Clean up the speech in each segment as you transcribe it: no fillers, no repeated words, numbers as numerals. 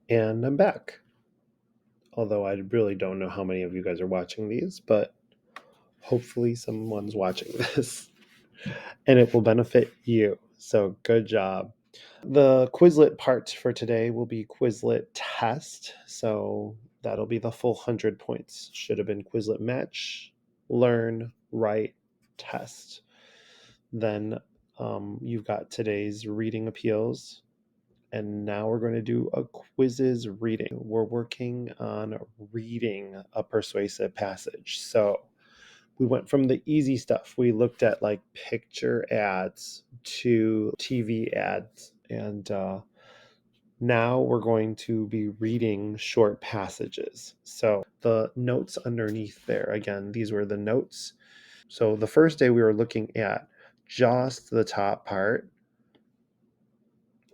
And I'm back. Although I really don't know how many of you guys are watching these, but hopefully someone's watching this and it will benefit you. So good job. The Quizlet part for today will be Quizlet test. So that'll be the full 100 points. Should have been Quizlet match, learn, write, test. Then you've got today's reading appeals. And now we're going to do a Quizizz reading. We're working on reading a persuasive passage. So we went from the easy stuff. We looked at like picture ads to TV ads. And now we're going to be reading short passages. So the notes underneath there, again, these were the notes. So the first day we were looking at just the top part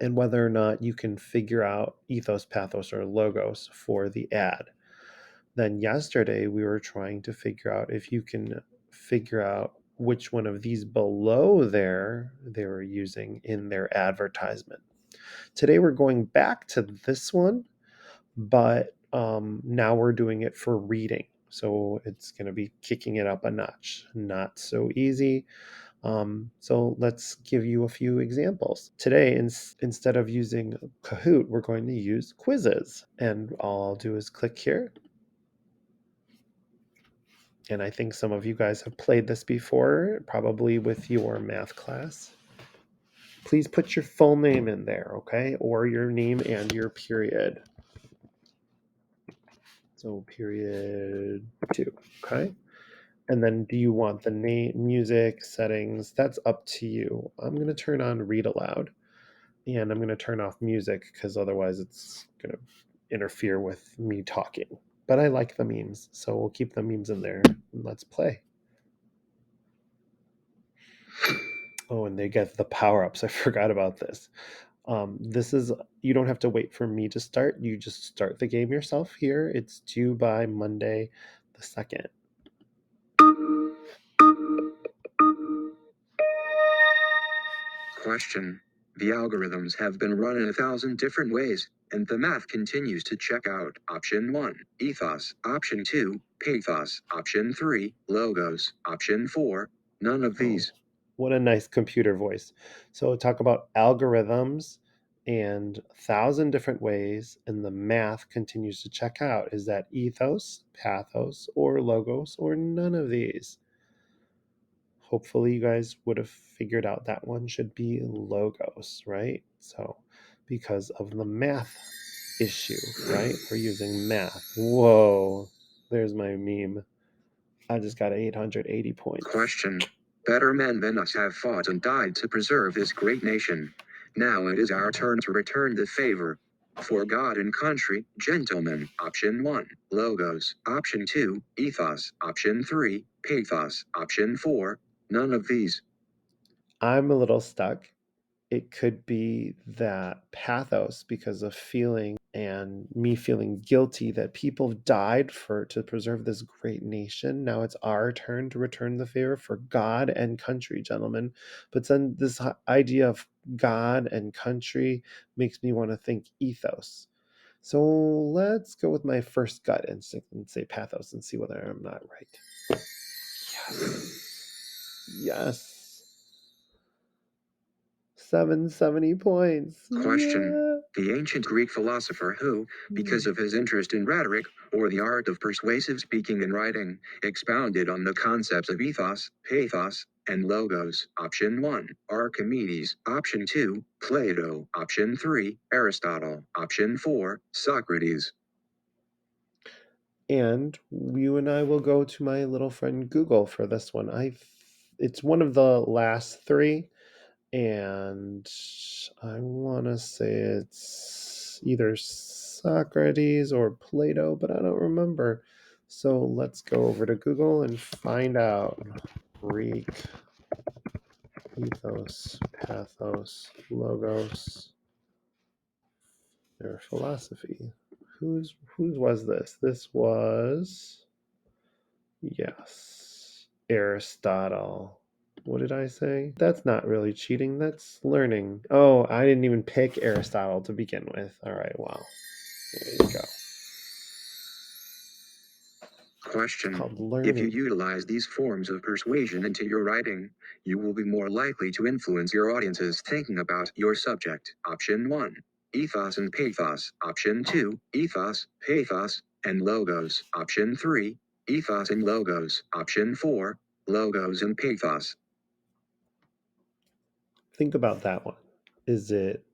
and whether or not you can figure out ethos, pathos, or logos for the ad. Then yesterday we were trying to figure out if you can figure out which one of these below there they were using in their advertisement. Today we're going back to this one, but now we're doing it for reading. So it's going to be kicking it up a notch. Not so easy. So let's give you a few examples. Today, instead of using Kahoot, we're going to use Quizizz. And all I'll do is click here. And I think some of you guys have played this before, probably with your math class. Please put your full name in there, okay? Or your name and your period. So period 2, okay? And then do you want the name, music, settings? That's up to you. I'm going to turn on read aloud. And I'm going to turn off music because otherwise it's going to interfere with me talking. But I like the memes, so we'll keep the memes in there. Let's play. Oh, and they get the power-ups. I forgot about this. This is, you don't have to wait for me to start. You just start the game yourself here. It's due by Monday the 2nd. Question. The algorithms have been run in 1,000 different ways, and the math continues to check out. Option 1, ethos. Option 2, pathos. Option 3, logos. Option 4, none of these. What a nice computer voice. So talk about algorithms and 1,000 different ways, and the math continues to check out. Is that ethos, pathos, or logos, or none of these? Hopefully you guys would have figured out that one should be logos, right? So because of the math issue, right? We're using math. Whoa, there's my meme. I just got 880 points. Question. Better men than us have fought and died to preserve this great nation. Now it is our turn to return the favor. For God and country, gentlemen. Option 1, logos. Option 2, ethos. Option 3, pathos. Option 4, none of these. I'm a little stuck. It could be that pathos because of feeling and me feeling guilty that people died to preserve this great nation. Now it's our turn to return the favor for God and country, gentlemen. But then this idea of God and country makes me want to think ethos. So let's go with my first gut instinct and say pathos and see whether I'm not right. Yes. 770 points. Question. Yeah. The ancient Greek philosopher who, because of his interest in rhetoric, or the art of persuasive speaking and writing, expounded on the concepts of ethos, pathos, and logos. Option 1, Archimedes. Option 2, Plato. Option 3, Aristotle. Option 4, Socrates. And you and I will go to my little friend Google for this one. It's one of the last 3, and I want to say it's either Socrates or Plato, but I don't remember. So let's go over to Google and find out. Greek ethos, pathos, logos, their philosophy. Whose was this? This was, yes, Aristotle. What did I say? That's not really cheating. That's learning. Oh, I didn't even pick Aristotle to begin with. All right, wow. There you go. It's Question. called If you learning. utilize these forms of persuasion into your writing, you will be more likely to influence your audience's thinking about your subject. Option 1. Ethos and pathos. Option 2. Ethos, pathos, and logos. Option 3. Ethos and logos. Option 4. Logos and pathos. Think about that one. Is it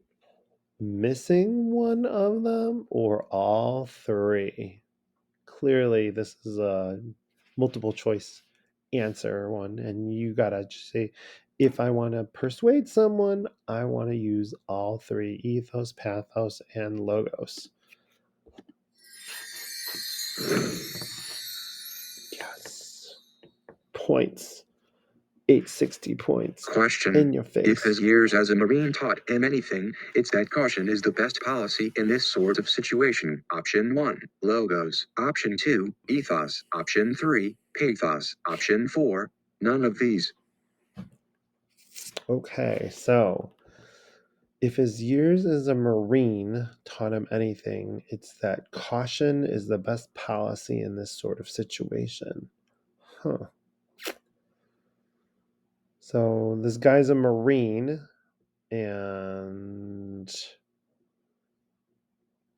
missing one of them or all three? Clearly, this is a multiple choice answer one, and you gotta just say, if I want to persuade someone, I want to use all three: ethos, pathos, and logos. Yes. Points. 860 points. Question. In your If his face. years as a Marine taught him anything, it's that caution is the best policy in this sort of situation. Option 1. Logos. Option 2. Ethos. Option 3. Pathos. Option 4. None of these. Okay, so if his years as a Marine taught him anything, it's that caution is the best policy in this sort of situation. Huh. So this guy's a Marine, and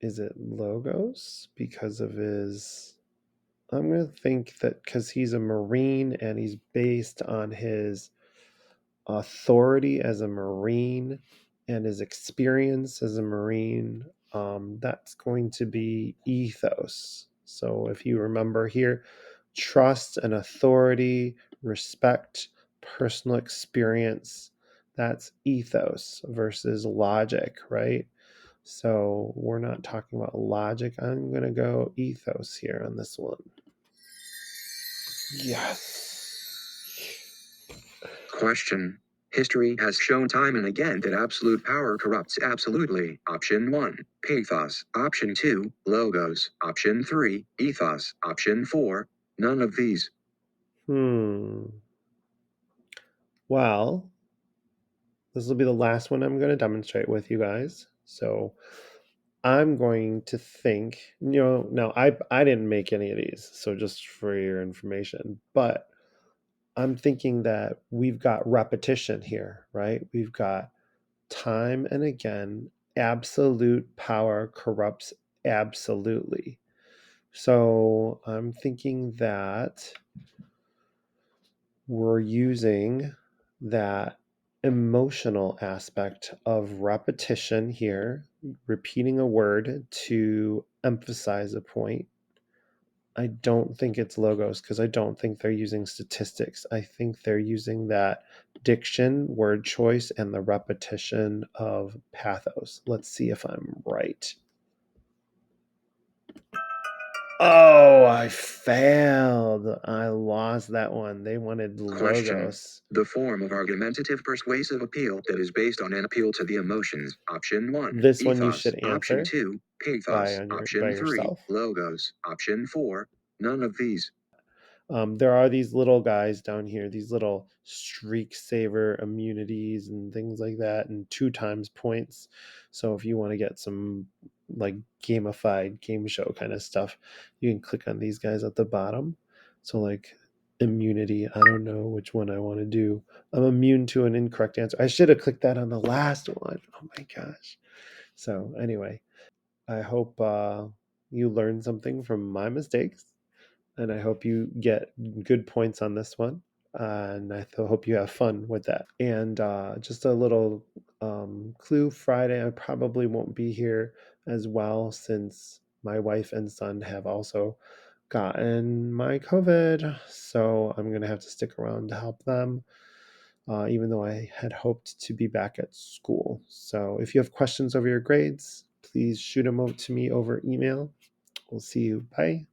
is it logos because of his? I'm going to think that because he's a Marine and he's based on his authority as a Marine and his experience as a Marine, that's going to be ethos. So if you remember here, trust and authority, respect, personal experience, that's ethos versus logic, right? So we're not talking about logic. I'm going to go ethos here on this one. Yes. Question. History has shown time and again that absolute power corrupts absolutely. Option 1. Pathos. Option 2. Logos. Option 3. Ethos. Option 4. None of these. Well, this will be the last one I'm going to demonstrate with you guys. So I'm going to think, now I didn't make any of these, so just for your information, but I'm thinking that we've got repetition here, right? We've got time and again, absolute power corrupts absolutely. So I'm thinking that we're using that emotional aspect of repetition here, repeating a word to emphasize a point. I don't think it's logos because I don't think they're using statistics. I think they're using that diction, word choice, and the repetition of pathos. Let's see if I'm right. Oh, I failed. I lost that one. They wanted Question. logos. The form of argumentative persuasive appeal that is based on an appeal to the emotions. Option 1. This one you Ethos. should Option answer 2. by Pathos. by Option 3. yourself. Logos. Option 4. None of these. There are these little guys down here, these little streak saver immunities and things like that, and 2 times points. So if you want to get some like gamified game show kind of stuff, you can click on these guys at the bottom. So like immunity, I don't know which one I want to do. I'm immune to an incorrect answer. I should have clicked that on the last one. Oh my gosh. So anyway, I hope you learned something from my mistakes, and I hope you get good points on this one. And I hope you have fun with that. And just a little clue: Friday, I probably won't be here as well since my wife and son have also gotten my COVID. So I'm going to have to stick around to help them, even though I had hoped to be back at school. So if you have questions over your grades, please shoot them out to me over email. We'll see you. Bye.